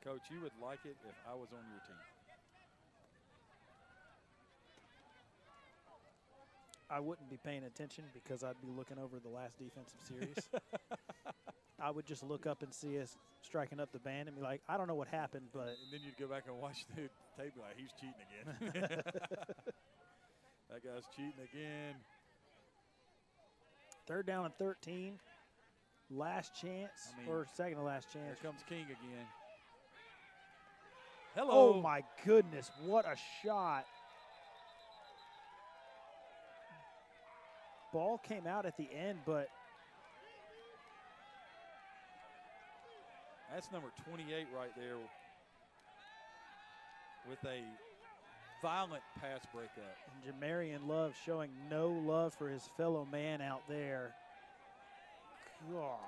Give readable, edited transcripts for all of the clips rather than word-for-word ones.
Coach, you would like it if I was on your team. I wouldn't be paying attention because I'd be looking over the last defensive series. I would just look up and see us striking up the band and be like, I don't know what happened, but. And then you'd go back and watch the tape and be like, he's cheating again. That guy's cheating again. 3rd down and 13. Last chance, or second to last chance. Here comes King again. Hello. Oh, my goodness. What a shot. Ball came out at the end, but. That's number 28 right there with a violent pass breakup. And Jamarian Love showing no love for his fellow man out there. Gosh.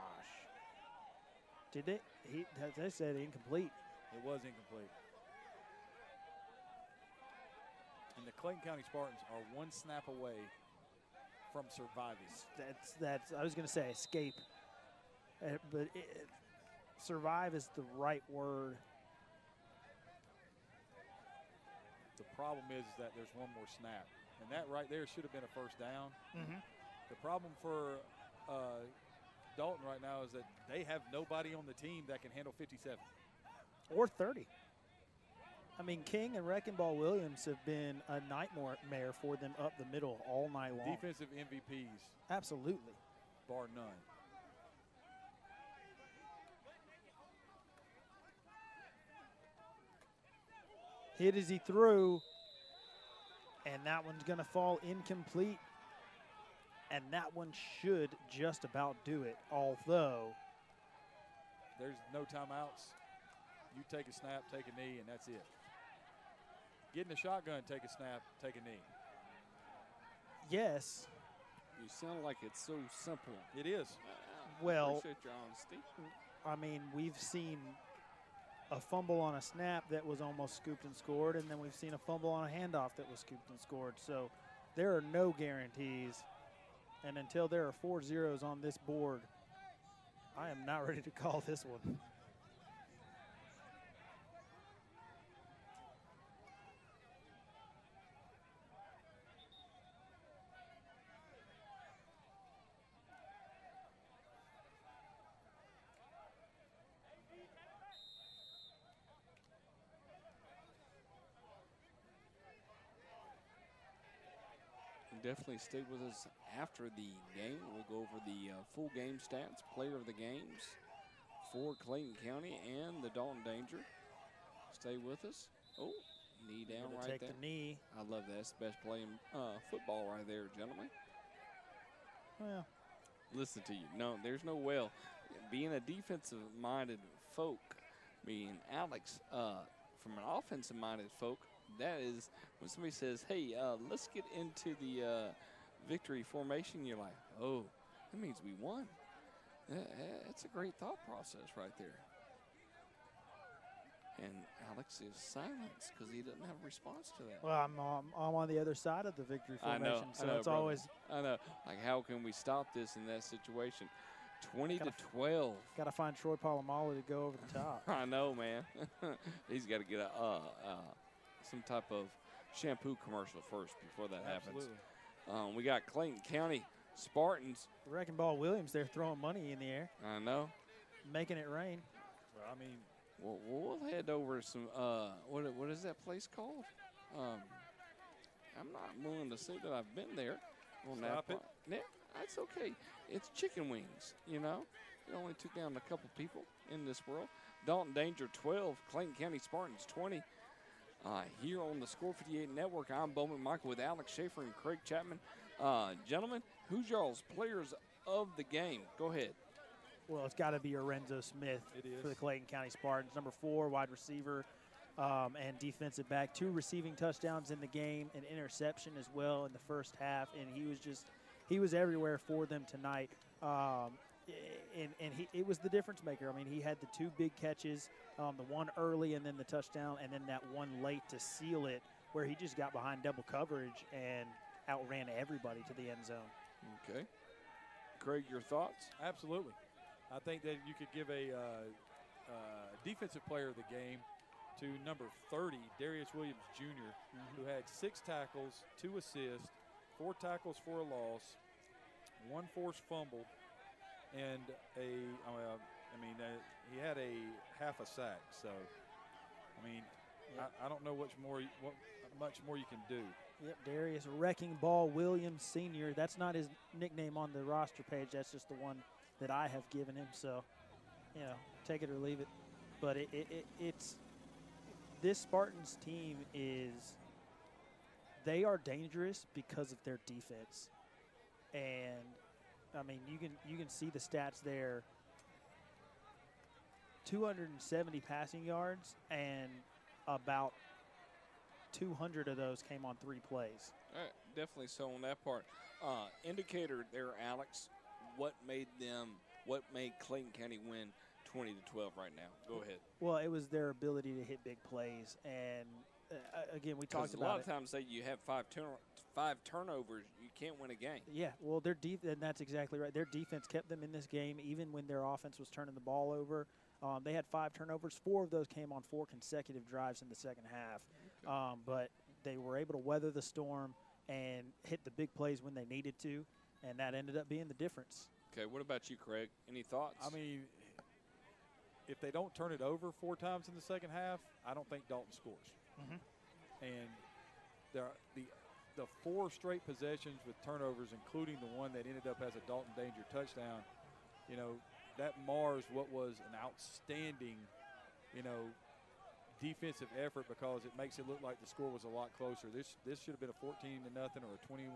Did they said incomplete. It was incomplete. And the Clayton County Spartans are 1 snap away from surviving. That's I was going to say escape. But survive is the right word. The problem is that there's 1 more snap. And that right there should have been a first down. Mm-hmm. The problem for Dalton right now is that they have nobody on the team that can handle 57. Or 30. I mean, King and Wrecking Ball Williams have been a nightmare for them up the middle all night long. Defensive MVPs. Absolutely. Bar none. Hit as he threw, and that one's going to fall incomplete. And that one should just about do it, although. There's no timeouts. You take a snap, take a knee, and that's it. Get in the shotgun, take a snap, take a knee. Yes. You sound like it's so simple. It is. Well, appreciate your honesty. I mean, we've seen a fumble on a snap that was almost scooped and scored, and then we've seen a fumble on a handoff that was scooped and scored. So there are no guarantees. And until there are 4 zeros on this board, I am not ready to call this one. Definitely stay with us after the game. We'll go over the full game stats, player of the games for Clayton County and the Dalton Danger. Stay with us. Oh, knee down right there. Take the knee. I love that. That's the best play in football right there, gentlemen. Well. Listen to you. No, there's no well. Being a defensive-minded folk, being Alex, from an offensive-minded folk, that is when somebody says, hey, let's get into the victory formation, you're like, oh, that means we won. That's a great thought process right there. And Alex is silenced because he doesn't have a response to that. Well, I'm on the other side of the victory formation, so I know, it's brother. always. I know. Like, how can we stop this in that situation? 20-12. Got to find Troy Polamalu to go over the top. I know, man. He's got to get some type of shampoo commercial first before that Absolutely. happens. We got Clayton County Spartans. Wrecking Ball Williams, they're throwing money in the air. I know. Making it rain. Well, I mean. We'll head over to some, what is that place called? I'm not willing to say that I've been there. Stop it. Yeah, that's okay. It's chicken wings, you know. It only took down a couple people in this world. Dalton Danger 12, Clayton County Spartans 20. Here on the Score 58 Network, I'm Bowman Michael with Alex Schaefer and Craig Chapman. Gentlemen, who's y'all's players of the game? Go ahead. Well, it's got to be Lorenzo Smith for the Clayton County Spartans. Number 4, wide receiver and defensive back. 2 receiving touchdowns in the game, an interception as well in the first half, and he was everywhere for them tonight. It was the difference maker. I mean, he had the 2 big catches, the one early and then the touchdown, and then that one late to seal it, where he just got behind double coverage and outran everybody to the end zone. Okay. Craig, your thoughts? Absolutely. I think that you could give a defensive player of the game to number 30, Darius Williams Jr., who had 6 tackles, 2 assists, 4 tackles for a loss, 1 forced fumble, and he had a half a sack. So, I mean, I don't know what much more you can do. Yep, Darius Wrecking Ball Williams Sr. That's not his nickname on the roster page. That's just the one that I have given him. So, take it or leave it. But it's this Spartans team they are dangerous because of their defense. And, I mean, you can see the stats there. 270 passing yards, and about 200 of those came on 3 plays. All right, definitely so on that part. Indicator there, Alex, what made Clayton County win 20-12 right now? Go ahead. Well, it was their ability to hit big plays, and again, we talked about it. A lot of times say you have 5 turnovers, you can't win a game. Yeah, well, and that's exactly right. Their defense kept them in this game even when their offense was turning the ball over. They had 5 turnovers. 4 of those came on 4 consecutive drives in the second half. Okay. But they were able to weather the storm and hit the big plays when they needed to, and that ended up being the difference. Okay, what about you, Craig? Any thoughts? I mean, if they don't turn it over 4 times in the second half, I don't think Dalton scores. And the 4 straight possessions with turnovers, including the one that ended up as a Dalton Danger touchdown, that mars what was an outstanding, defensive effort, because it makes it look like the score was a lot closer. This should have been a 14-0 or a 21-0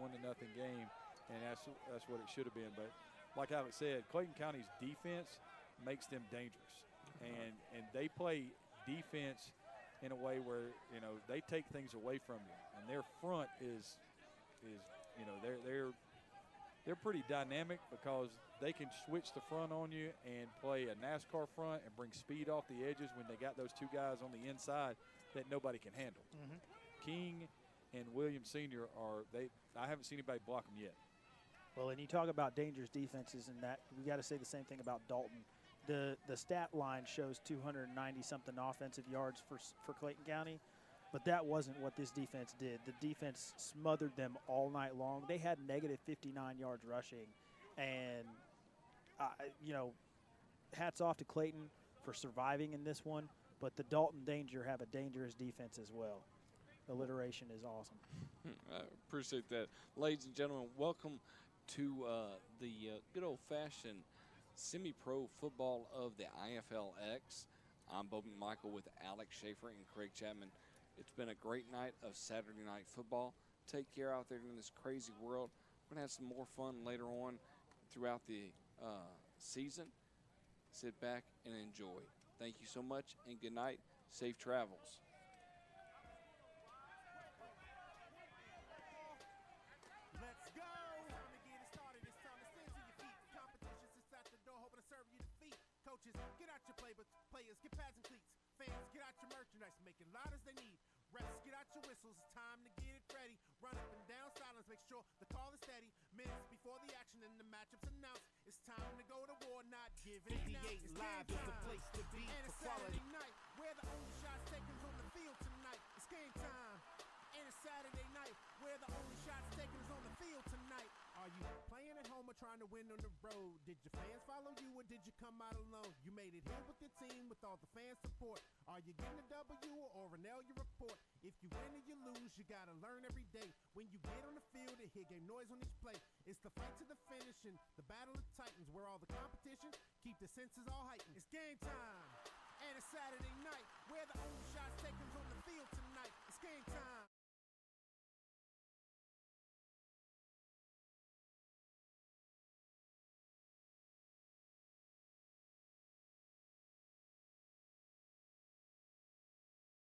game, and that's what it should have been. But like Alex said, Clayton County's defense makes them dangerous, and they play defense in a way where they take things away from you, and their front is they're pretty dynamic, because they can switch the front on you and play a NASCAR front and bring speed off the edges when they got those 2 guys on the inside that nobody can handle. King and Williams Sr. I haven't seen anybody block them yet. Well, and you talk about dangerous defenses, and that we got to say the same thing about Dalton. The stat line shows 290-something offensive yards for Clayton County, but that wasn't what this defense did. The defense smothered them all night long. They had negative 59 yards rushing, and hats off to Clayton for surviving in this one, but the Dalton Danger have a dangerous defense as well. Alliteration is awesome. I appreciate that. Ladies and gentlemen, welcome to the good old-fashioned semi-pro football of the IAFLx. I'm Bo McMichael with Alex Schaefer and Craig Chapman. It's been a great night of Saturday night football. Take care out there in this crazy world. We're going to have some more fun later on throughout the season. Sit back and enjoy. Thank you so much, and good night. Safe travels. Let's go. Time to get it started. It's time to stand to your feet. Competition sits at the door, hoping to serve you defeat. Coaches, get out your playbooks. Players, get pads and cleats. Fans, get out your merchandise. Make it loud as they need. Refs, get out your whistles. It's time to get it ready. Run up and down silence. Make sure the call is steady. Minutes before the action and the matchup's announced. It's time to go to war, not giving it now. It's Live game is the time. place to be And for it's quality. Saturday night. Where the only shots takers on the field tonight. It's game time. And it's Saturday night. Where the only shots takers on the field tonight. Are you playing at home or trying to win on the road? Did your fans follow you or did you come out alone? You made it here with your team with all the fan support. Are you getting a W or an L you report? If you win or you lose, you gotta learn every day. When you get on the field, you hear game noise on each play. It's the fight to the finish and the battle of titans, where all the competition keep the senses all heightened. It's game time, and it's Saturday night.